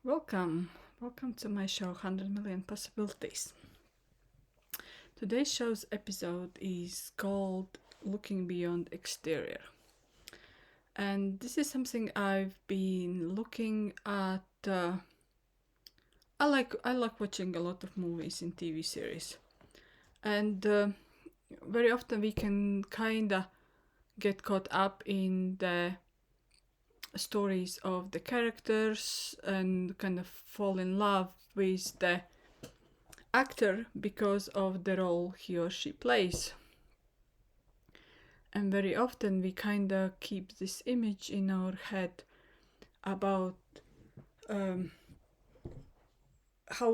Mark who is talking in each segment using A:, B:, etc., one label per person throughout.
A: Welcome to my show 100 Million Possibilities. Today's show's episode is called Looking Beyond Exterior. And this is something I've been looking at. I like watching a lot of movies and TV series. And very often we can kinda get caught up in the stories of the characters and kind of fall in love with the actor because of the role he or she plays. And very often we kind of keep this image in our head about how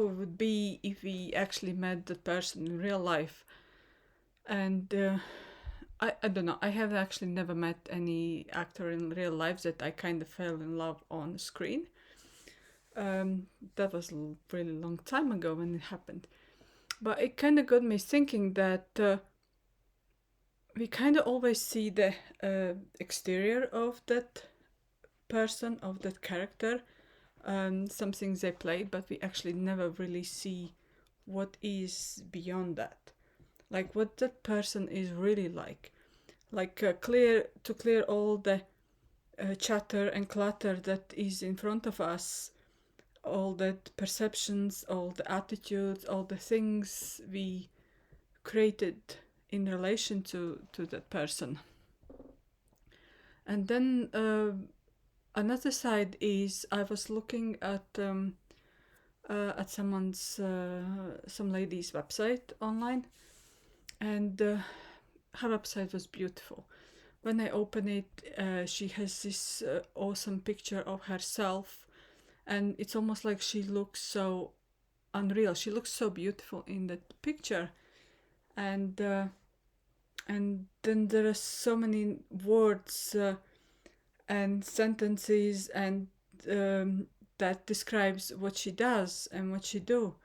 A: it would be if we actually met that person in real life. And I don't know, I have actually never met any actor in real life that I kind of fell in love on screen. That was a really long time ago when it happened. But it kind of got me thinking that we kind of always see the exterior of that person, of that character, some things they play, but we actually never really see what is beyond that. Like what that person is really like. Like clear all the chatter and clutter that is in front of us, all the perceptions, all the attitudes, all the things we created in relation to that person. And then another side is I was looking at someone's some lady's website online, and her website was beautiful. When I open it, she has this awesome picture of herself, and it's almost like she looks so unreal. She looks so beautiful in that picture, and then there are so many words and sentences and that describes what she does and what she do.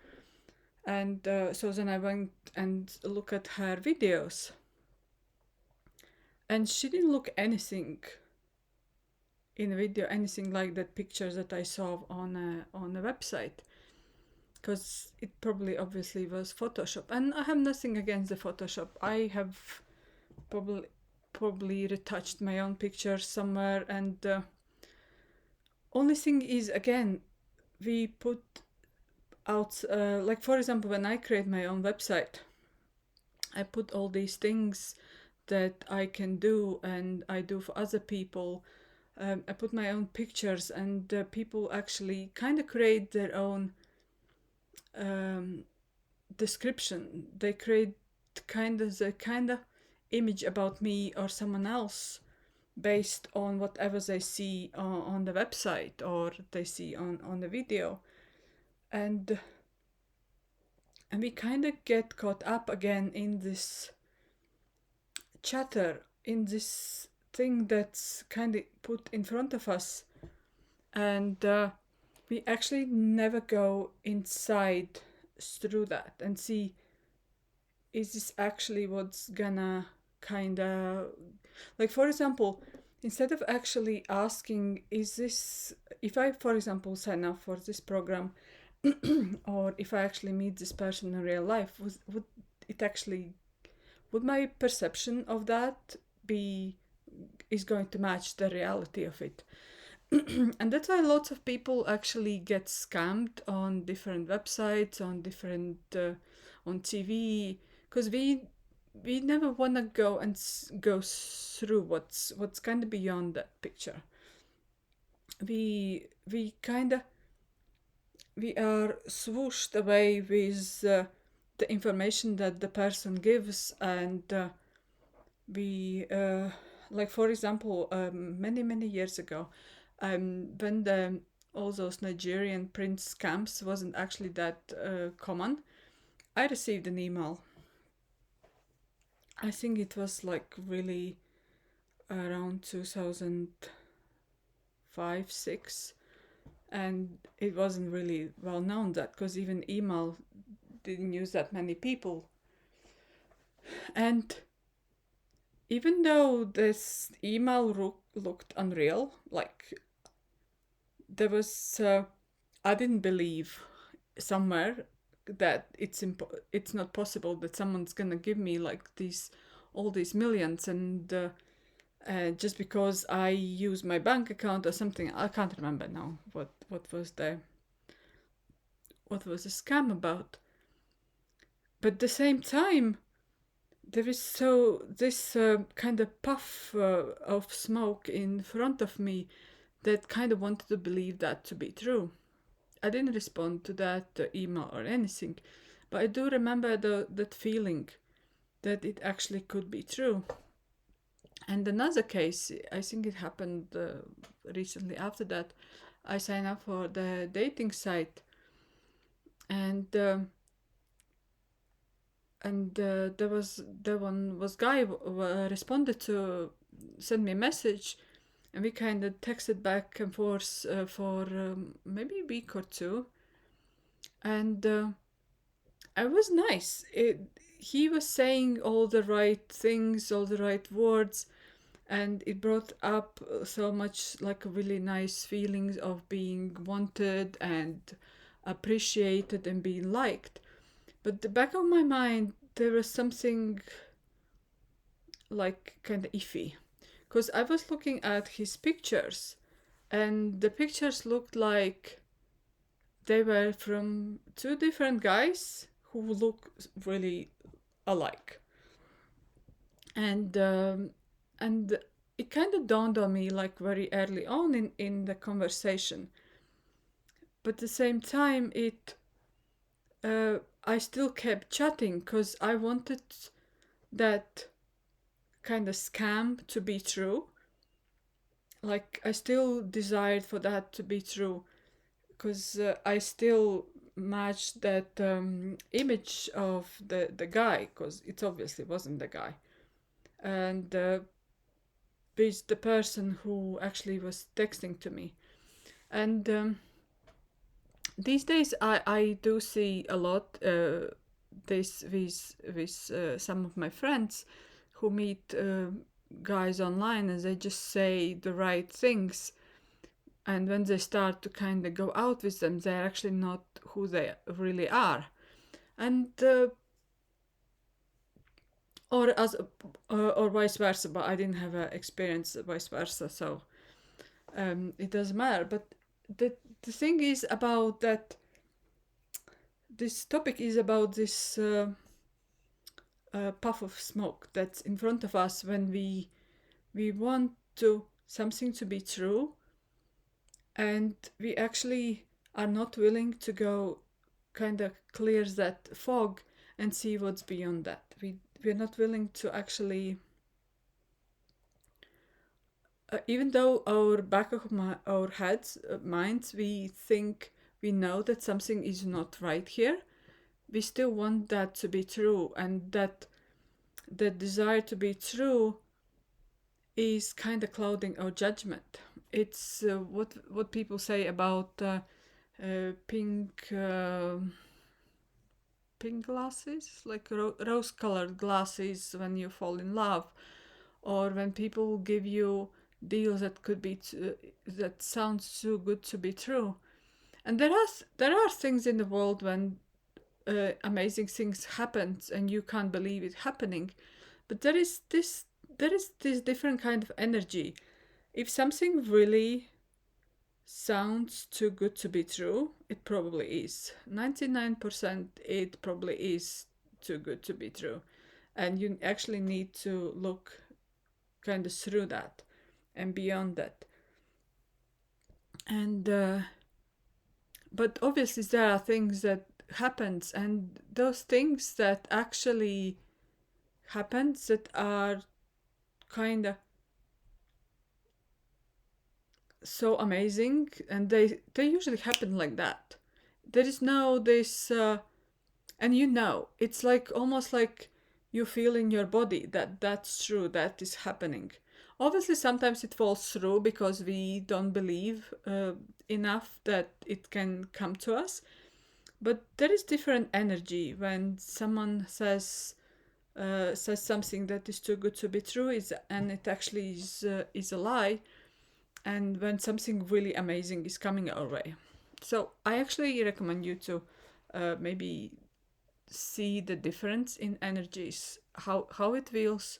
A: And so then I went and look at her videos, and she didn't look anything in a video, anything like that picture that I saw on a website, because it probably obviously was Photoshop. And I have nothing against the Photoshop. I have probably retouched my own picture somewhere, and only thing is, again, we put out like for example, when I create my own website, I put all these things that I can do and I do for other people. I put my own pictures, and people actually kind of create their own description. They create the kind of image about me or someone else based on whatever they see on the website or they see on the video. And we kind of get caught up again in this chatter, in this thing that's kind of put in front of us, and we actually never go inside through that and see, is this actually what's gonna kind of, like for example, instead of actually asking, is this, if I for example sign up for this program or if I actually meet this person in real life, would it actually, would my perception of that is going to match the reality of it? And that's why lots of people actually get scammed on different websites, on different on TV, because we never want to go and go through what's kind of beyond that picture. We kind of, we are swooshed away with the information that the person gives, and we like for example, many years ago, when all those Nigerian prince scams wasn't actually that common, I received an email. I think it was like really around 2005-6, and it wasn't really well known that, because even email didn't use that many people. And even though this email looked unreal, like there was I didn't believe somewhere that it's not possible that someone's gonna give me like these all these millions, and just because I use my bank account or something. I can't remember now what was the scam about. But at the same time, there is so this kind of puff of smoke in front of me that kind of wanted to believe that to be true. I didn't respond to that email or anything, but I do remember that feeling that it actually could be true. And another case, I think it happened recently after that, I signed up for the dating site, and there one was guy responded to send me a message, and we kind of texted back and forth for maybe a week or two, and it was nice. He was saying all the right things, all the right words, and it brought up so much like a really nice feelings of being wanted and appreciated and being liked. But the back of my mind, there was something like kind of iffy, because I was looking at his pictures, and the pictures looked like they were from two different guys who look really alike, and and it kind of dawned on me like very early on in the conversation. But at the same time, it I still kept chatting because I wanted that kind of scam to be true. Like I still desired for that to be true, because I still matched that image of the guy, because it obviously wasn't the guy, and with the person who actually was texting to me. And these days I do see a lot this with some of my friends who meet guys online, and they just say the right things, and when they start to kind of go out with them, they're actually not who they really are. And or as or vice versa, but I didn't have a experience vice versa, so it doesn't matter. But the thing is about that, this topic is about this puff of smoke that's in front of us when we want to something to be true, and we actually are not willing to go kind of clear that fog and see what's beyond that. We're not willing to actually, even though our back of our heads, minds, we think we know that something is not right here, we still want that to be true, and that the desire to be true is kind of clouding our judgment. It's what people say about pink pink glasses, like rose-colored glasses when you fall in love, or when people give you deals that could be that sounds too good to be true. And there are things in the world when amazing things happen and you can't believe it happening, but there is this different kind of energy. If something really sounds too good to be true, it probably is. 99% it probably is too good to be true. And you actually need to look kind of through that and beyond that. And but obviously there are things that happens, and those things that actually happens that are kind of so amazing, and they usually happen like that. There is no this and it's like almost like you feel in your body that that's true, that is happening. Obviously sometimes it falls through because we don't believe enough that it can come to us, but there is different energy when someone says something that is too good to be true, and it actually is a lie, and when something really amazing is coming our way. So I actually recommend you to maybe see the difference in energies, how it feels,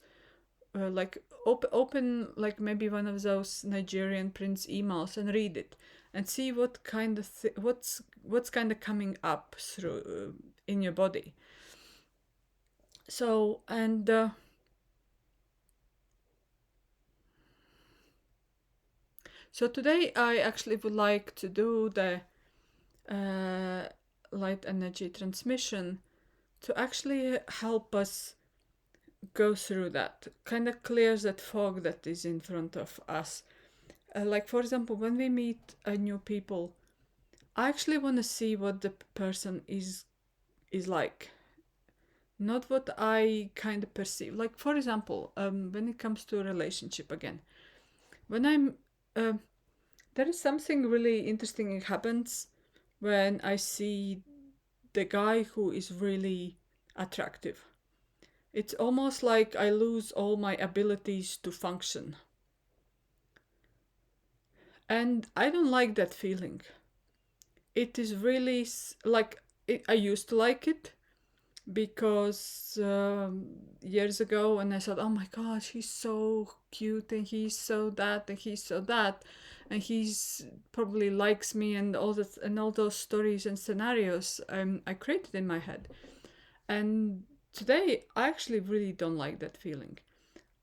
A: like open like maybe one of those Nigerian prince emails and read it and see what kind of what's kind of coming up through in your body. So so today I actually would like to do the uh, light energy transmission to actually help us go through that, kind of clears that fog that is in front of us. Like, for example, when we meet new people, I actually want to see what the person is like, not what I kind of perceive. Like, for example, when it comes to a relationship again, when I'm uh, there is something really interesting that happens when I see the guy who is really attractive. It's almost like I lose all my abilities to function. And I don't like that feeling. It is really like I used to like it because years ago when I thought, oh my gosh, he's so cute and he's so that and he's so that and he's probably likes me and all that and all those stories and scenarios I created in my head. And today I actually really don't like that feeling.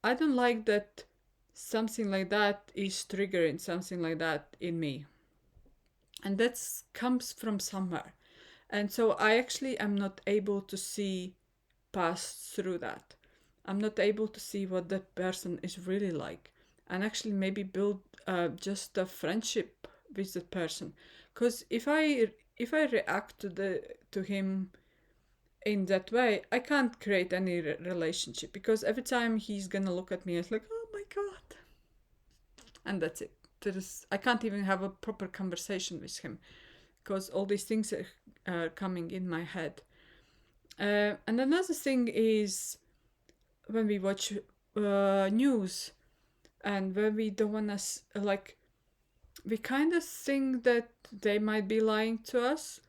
A: I don't like that something like that is triggering something like that in me. And that comes from somewhere. And so I actually am not able to see past through that. I'm not able to see what that person is really like and actually maybe build just a friendship with that person. Because if I react to him in that way, I can't create any relationship because every time he's gonna look at me, it's like, oh my god, and that's it. I can't even have a proper conversation with him because all these things are coming in my head. And another thing is when we watch news and when we don't want to, like, we kind of think that they might be lying to us,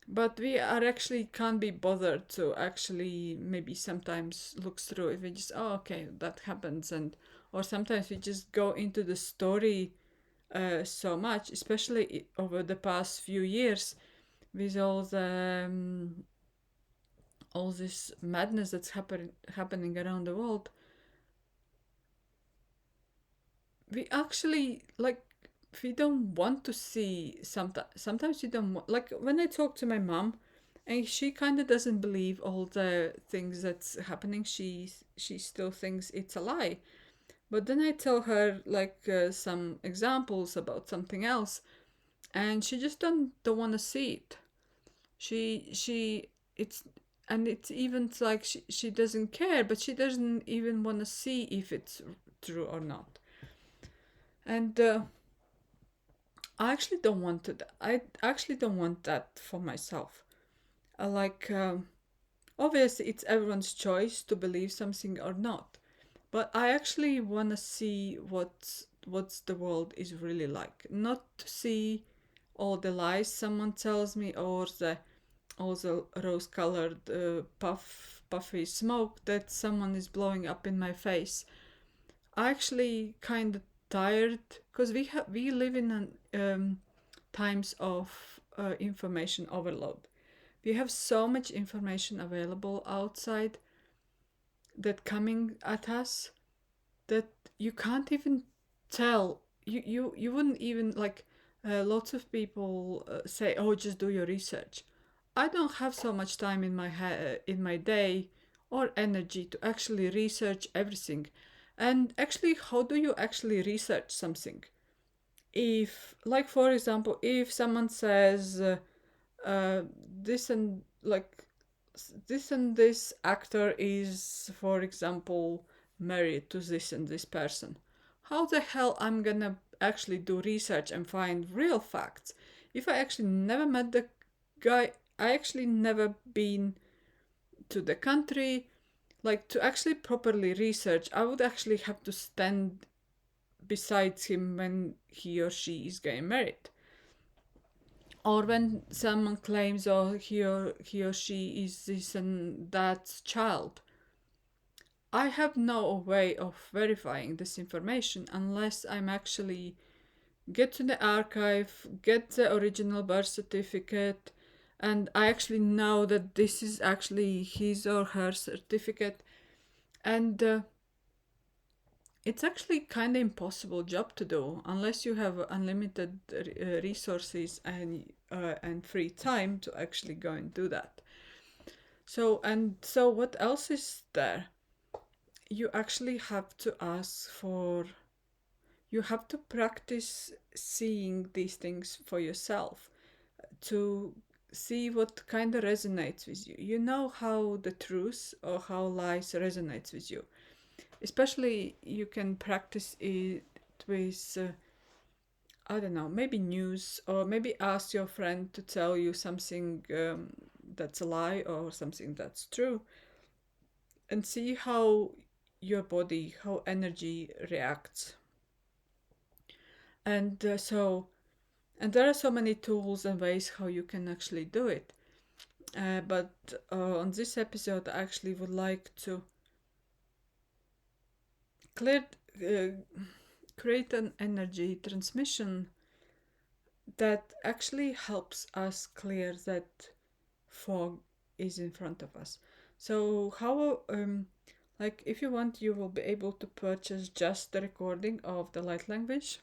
A: but we are actually can't be bothered to actually maybe sometimes look through it. We just, oh, okay, that happens. And or sometimes we just go into the story so much, especially over the past few years with all this madness that's happening around the world. We actually like we don't want to see sometimes we don't want, like when I talk to my mom and she kind of doesn't believe all the things that's happening. She still thinks it's a lie, but then I tell her like some examples about something else and she just don't want to see it. She it's and it's even like she doesn't care, but she doesn't even want to see if it's true or not. And I actually don't want to. I actually don't want that for myself. Like, obviously, it's everyone's choice to believe something or not. But I actually want to see what's the world is really like. Not to see all the lies someone tells me or the all the rose-colored puffy smoke that someone is blowing up in my face. I actually kind of tired because we live in an times of information overload. We have so much information available outside that coming at us that you can't even tell. You wouldn't even like. Lots of people say, "Oh, just do your research." I don't have so much time in in my day or energy to actually research everything. And actually, how do you actually research something? If, like, for example, if someone says uh, this and like this and this actor is, for example, married to this and this person, how the hell I'm gonna actually do research and find real facts if I actually never met the guy? I actually never been to the country. Like, to actually properly research, I would actually have to stand beside him when he or she is getting married. or when someone claims or he or she is this and that child. I have no way of verifying this information unless I'm actually get to the archive, get the original birth certificate, and I actually know that this is actually his or her certificate. And it's actually kind of impossible job to do unless you have unlimited resources and free time to actually go and do that. So what else is there? You actually have to ask for. You have to practice seeing these things for yourself to see what kind of resonates with you. You know how the truth or how lies resonates with you. Especially you can practice it with I don't know, maybe news, or maybe ask your friend to tell you something that's a lie or something that's true, and see how your body, how energy reacts. And and there are so many tools and ways how you can actually do it. But on this episode, I actually would like to clear, uh, create an energy transmission that actually helps us clear that fog is in front of us. So how like if you want, you will be able to purchase just the recording of the light language,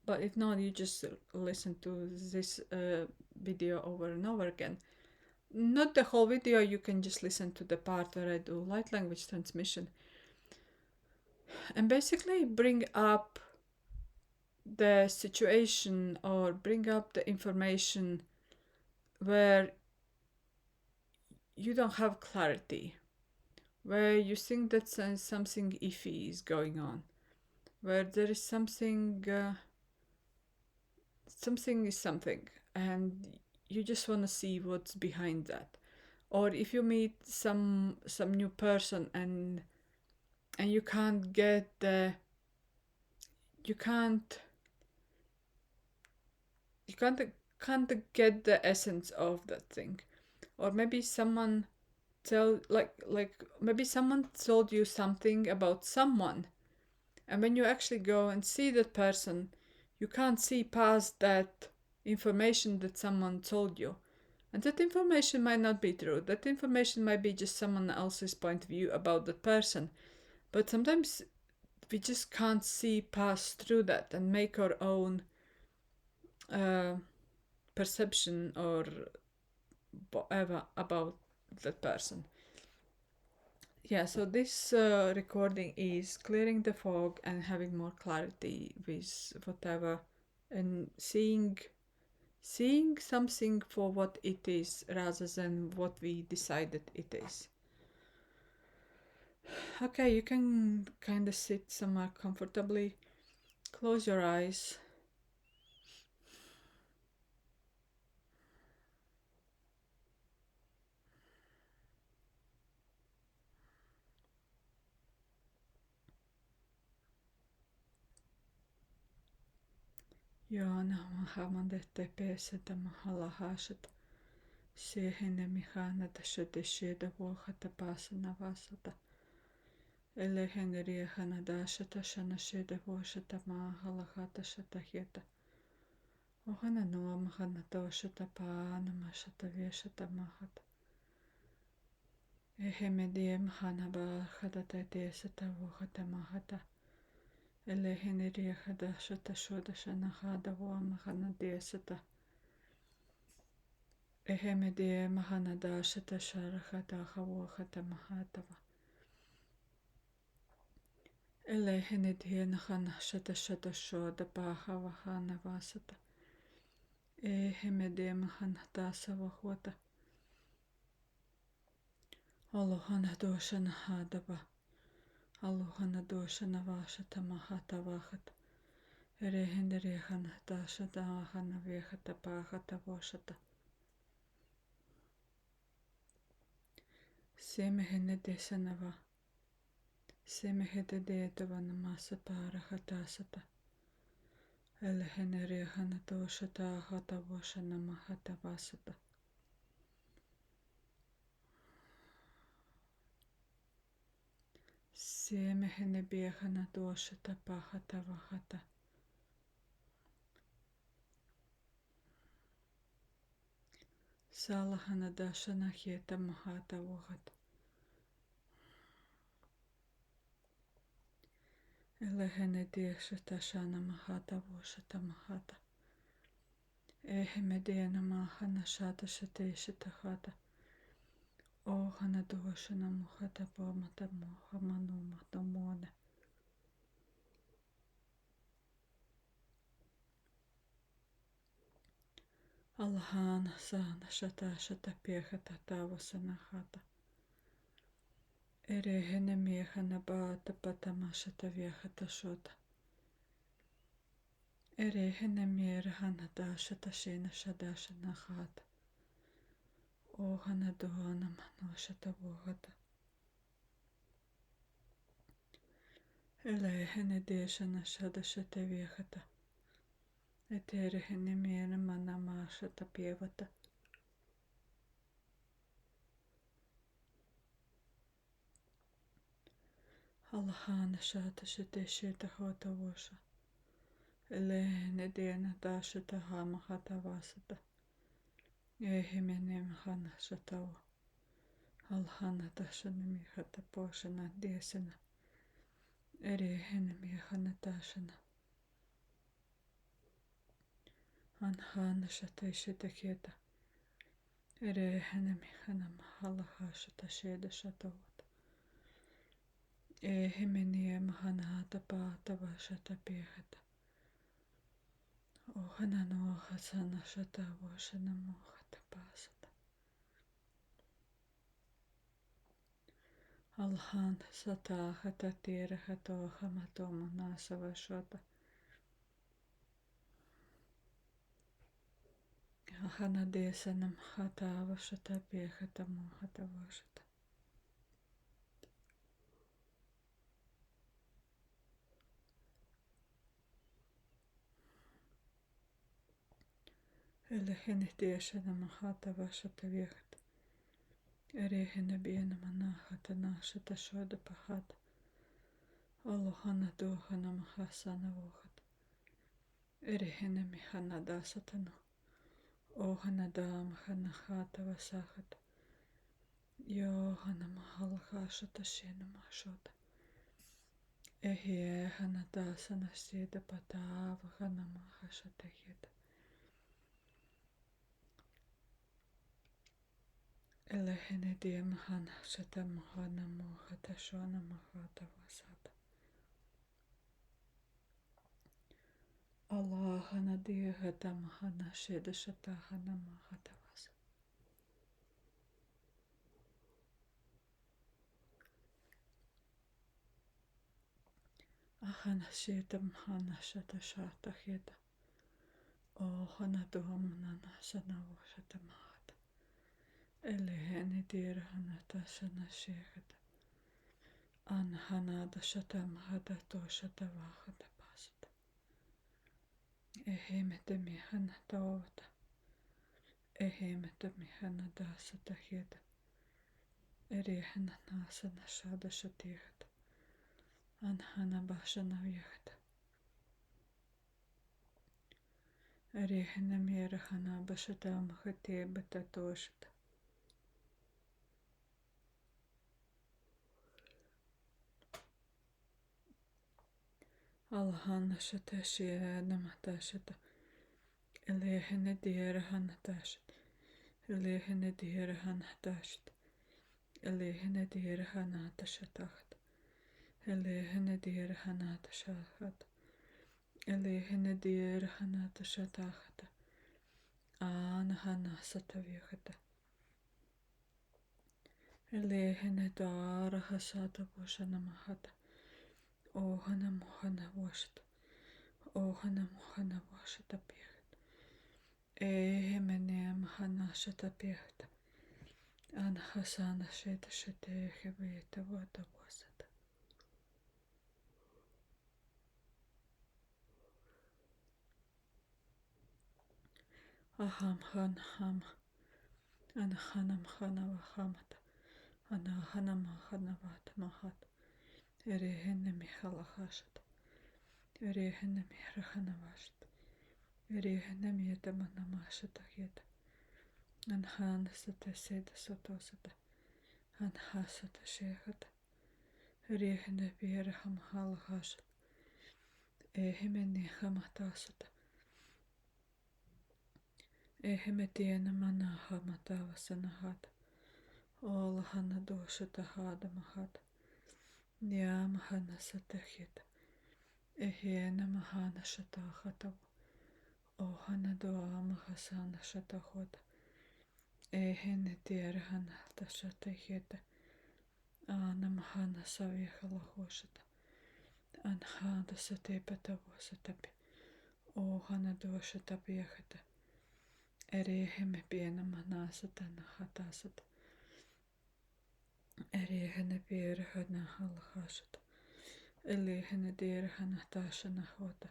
A: but if not, you just listen to this video over and over again. Not the whole video, you can just listen to the part where I do light language transmission and basically bring up the situation or bring up the information where you don't have clarity, where you think that something iffy is going on, where there is something is something, and you just want to see what's behind that. Or if you meet some new person and you can't get the you you can't get the essence of that thing, or maybe someone maybe someone told you something about someone, and when you actually go and see that person, you can't see past that information that someone told you. And that information might not be true. That information might be just someone else's point of view about that person. But sometimes we just can't see past through that and make our own uh, perception or whatever about that person. Yeah, so this recording is clearing the fog and having more clarity with whatever, and seeing something for what it is rather than what we decided it is. Okay, you can kind of sit somewhere comfortably, close your eyes. Joana Mahamandete peseta mahalahashat. Sehene mihana dashadesheda wohata pasana vasata. Elehenria hanadashata shanasheda woshata mahalahata shatahieta. Ohana noa mahanadoshata paana mashata veshata mahata. Ehemedie mahanaba hadata desata wohata mahata. Elehenria hadashata shodashana hada wa mahanadesata. Ehemedie mahanadashata sharahata hawohata mahatava. Elehenedie nahana shata shata shoda pahavahana vasata. Ehemedie mahanadasa wahwata. Alohana doshana hadava. Alohana doshana vashata mahata vahat. Erehenderehana dashata ahana vehata pahata voshata. Semehene desanava. Semehede deetava namasa parahatasata. Elheneri hanatoshata hatavashana mahatavasata. Siemehene biehanatoshata pahatavahata. Salahanadashana hieta mahatavahata. Elehene dieshata shana mahatavashata mahata. Ehemediana mahana shata shateshata hata. O hanadoshana muhata pomata mohamanu matamone. Alhana sana shata shata piehata tavasana hata. Erehene miehana bata patama shata viehata shota. Erehene mierhana dashata shena shadashana hata. O hanadohana manoshata vohata. Elehene deshana shadashata viehata. Eterehene miena manama shata pievata. Alhana shata shate sheta hota washa. Elehene dena dashata hama hata vasata. Ehemene mahana shatawa. Alhana dashana mihata poshana desana. Erehene mihana dashana. Anhana shate shete kieta. Erehene mihana mahala hashata sheda shatawata. Ehemene mahana hata pata vashata piehata. Ohana no hasana shata washana mohata pasata. Alhan sata hata tira hato hamatoma nasa vashata. Ahana desanam hata vashata piehata mohata vashata. Elehene desanam hata vashata viehata. Erehene biena manahata nashata shoda pahata. Alohana dohana mahasana vohata. Erehene mihana dasatano. Ohana dam hana hata vasahata. Johana mahalhashata shena mashota. Ehie hana dasana sida patava hana mahashata hita. Elehene dia mahana shata mahana mohata shona mahata vasata. Allah hana dia hata mahana sheda shata hana mahata vasata. Ahana sheta mahana shata shata hita. O hana dohamana sana vashata mahata. Elehene dia hana tasana shehata. Anhana da shata mahata to shata vahata pasata. Ehemete mihana tavata. Ehemete mihana dasata hita. Erehana nasana shada shatihata. Anhana bashana vyahata. Erehana mirahana bashata mahate batatoshata. Alhana shata shirana matashata. Elehana dirahana tashata. Elehana dirahana tashata. Elehana dirahana tashatahata. Elehana dirahana tashahata. Elehana dirahana tashatahata. Anhana satavyahata. Elehana darahasata poshana mahata. Ohana mohana washata. Ohana mohana washata pihat. Ehemene mahana shata pihat. Anhasana sheta shete hebeta vata wasata. aham han ham, anahanam hanavahamat, anahanam hanavat mahat, erehenemi halahashat, erehenemi rahanavashat, erehenemi yetamanamashata yeta, anhan sata seda sotosata, anhasata shehata, erehene birham halahashat, ehemeni hamatasata, ehemetiena mana hamatavasanahat, all hana doshata hada mahat, Nyam hana satahita. Ehiena mahana shatahata. Ohana doa mahasana shatahota. Ehene tierhana tashatahita. Ana mahana savihala hoshata. Anhada satepata wasatapi. Ohana doshata piahata. Ereheme piena manasatana hatasata. Erehene pierhana halhashata. Elehene tierhana tashana hota.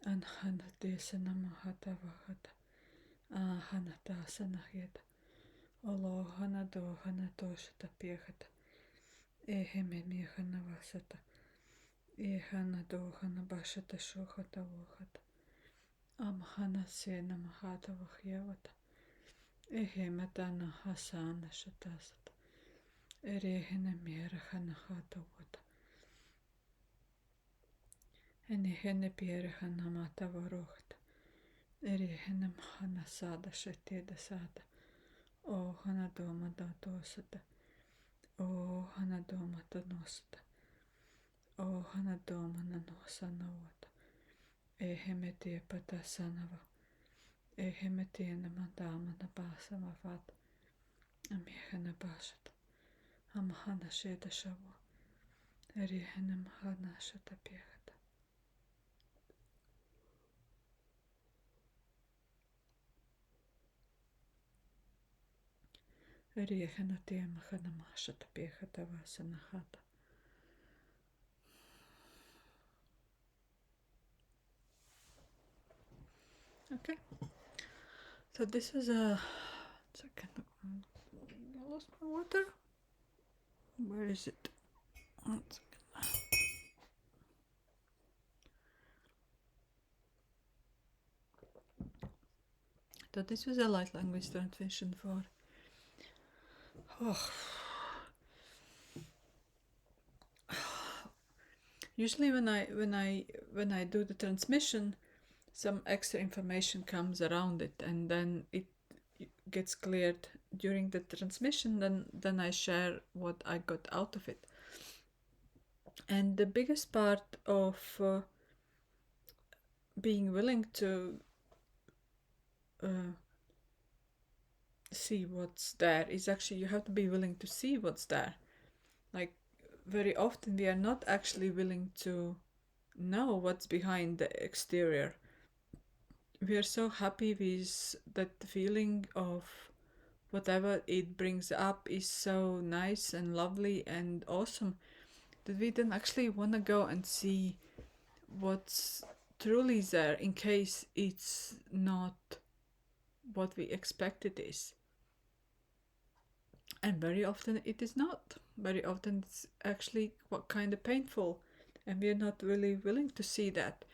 A: Anhana desana mahata vahata. Ahana tasana heta. Olohana dohana toshata piehata. Eheme miehana vasata. Ehana dohana bashata shohata vohata. Amhana sena mahata vahyavata. Ehematana hasana shatasata. Erehene mierhana hata vata. Enehene pierhana mata varohta. Erehene mahana sada shateda sada. O hana doma da dosata. O hana doma da nosata. O hana doma na nosana wata. Ehemetie pata sanava. Ehemetie na madama na basa mavata. Amihana basata. Amahana sheda shavo. Erihana mahana shata piehata. Erihana tie mahana mashata piehata vasana hata. Okay. So this is a second. I lost my water. Where is it? One second. So this was a light language translation for. Usually when I do the transmission, some extra information comes around it, and then it gets cleared during the transmission. Then I share what I got out of it. And the biggest part of being willing to see what's there is actually you have to be willing to see what's there. Like very often we are not actually willing to know what's behind the exterior. We are so happy with that feeling of whatever it brings up is so nice and lovely and awesome that we don't actually want to go and see what's truly there in case it's not what we expect it is. And very often it is not. Very often it's actually what kind of painful, and we're not really willing to see that,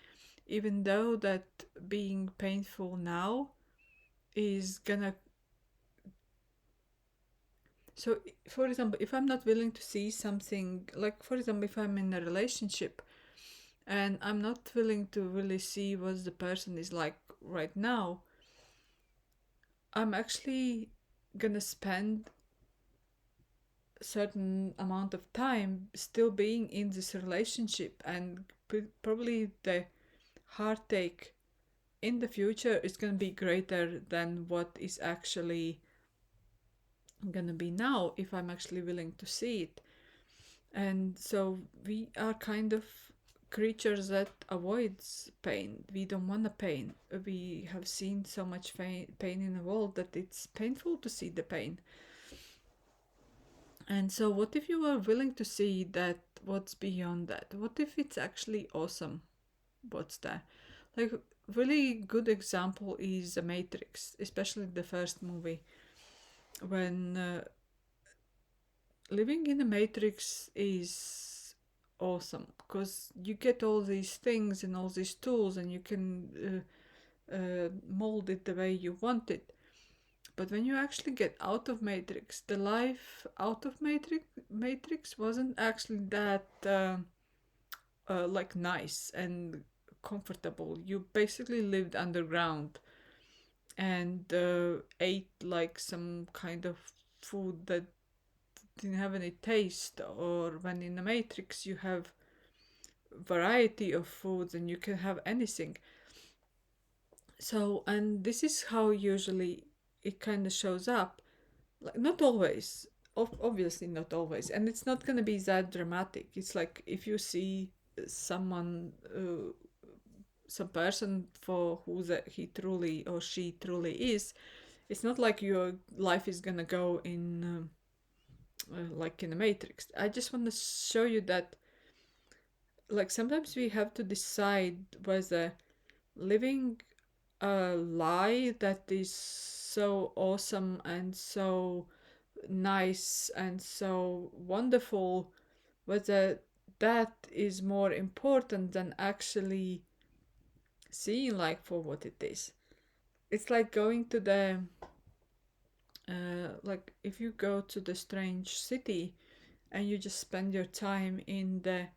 A: even though that being painful now is gonna. So for example, if I'm not willing to see something, like for example if I'm in a relationship and I'm not willing to really see what the person is like right now, I'm actually gonna spend a certain amount of time still being in this relationship, and probably the heartache in the future is gonna be greater than what is actually gonna be now if I'm actually willing to see it. And so we are kind of creatures that avoids pain. We don't want the pain. We have seen so much pain in the world that it's painful to see the pain. And so what if you are willing to see that what's beyond that? What if it's actually awesome what's there? Like really good example is The Matrix, especially the first movie. When living in the Matrix is awesome because you get all these things and all these tools, and you can mold it the way you want it. But when you actually get out of Matrix, the life out of Matrix wasn't actually that like nice and comfortable. You basically lived underground and ate like some kind of food that didn't have any taste. Or when in the Matrix you have variety of foods and you can have anything. So, and this is how usually it kind of shows up. Like, not always, obviously not always, and it's not going to be that dramatic. It's like if you see someone, some person for who that he truly or she truly is, it's not like your life is going to go in like in the Matrix. I just want to show you that, like, sometimes we have to decide whether living a lie that is so awesome and so nice and so wonderful, whether that is more important than actually seeing life for what it is. It's like going to the like if you go to the strange city and you just spend your time in the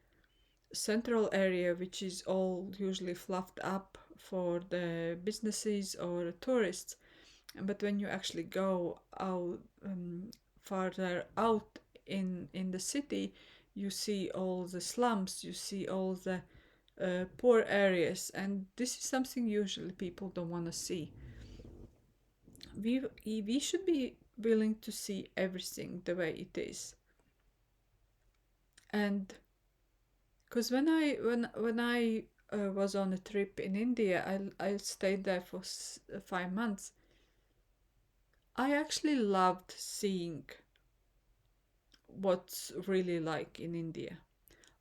A: central area, which is all usually fluffed up for the businesses or tourists. But when you actually go out, farther out in the city, you see all the slums, you see all the poor areas, and this is something usually people don't want to see. We should be willing to see everything the way it is. And because when I was on a trip in India, I stayed there for 5 months. I actually loved seeing what's really like in India.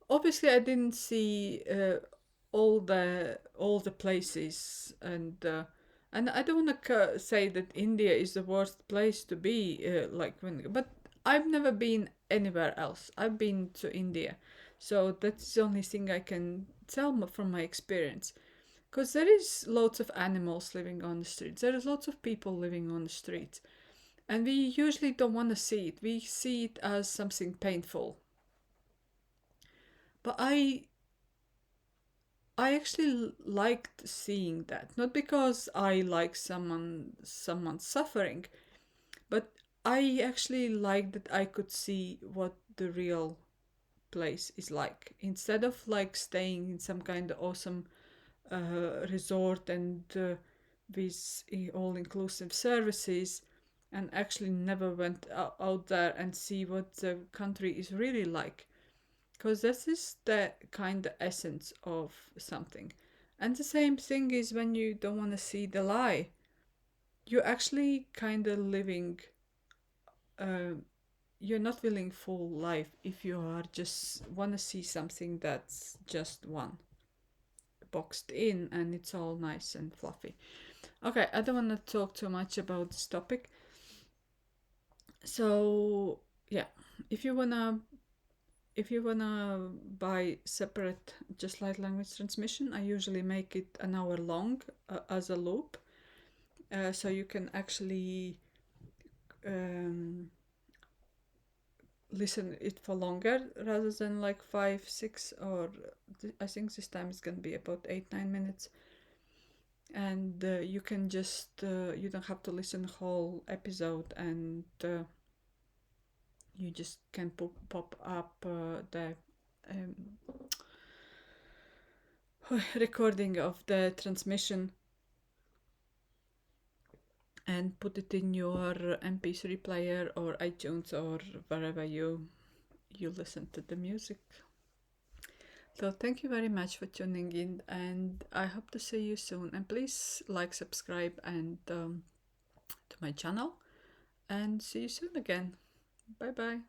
A: Obviously, I didn't see all the places, and I don't want to say that India is the worst place to be. But I've never been anywhere else. I've been to India, so that's the only thing I can tell from my experience. Because there is lots of animals living on the streets. There is lots of people living on the streets. And we usually don't want to see it. We see it as something painful. But I actually liked seeing that. Not because I like someone suffering, but I actually liked that I could see what the real place is like. Instead of like staying in some kind of awesome resort and with all inclusive services, and actually never went out there and see what the country is really like, because this is the kind of essence of something. And the same thing is when you don't want to see the lie, you're actually kind of living uh, you're not living full life if you are just want to see something that's just one boxed in and it's all nice and fluffy. Okay, I don't want to talk too much about this topic. So yeah, if you wanna buy separate just light language transmission, I usually make it an hour long as a loop, so you can actually um, listen it for longer rather than like 5, 6, or I think this time it's gonna be about 8, 9 minutes. And you can just you don't have to listen whole episode, and you just can pop up the um, recording of the transmission and put it in your MP3 player or iTunes or wherever you listen to the music. So thank you very much for tuning in, and I hope to see you soon. And please like, subscribe, and to my channel, and see you soon again. Bye bye.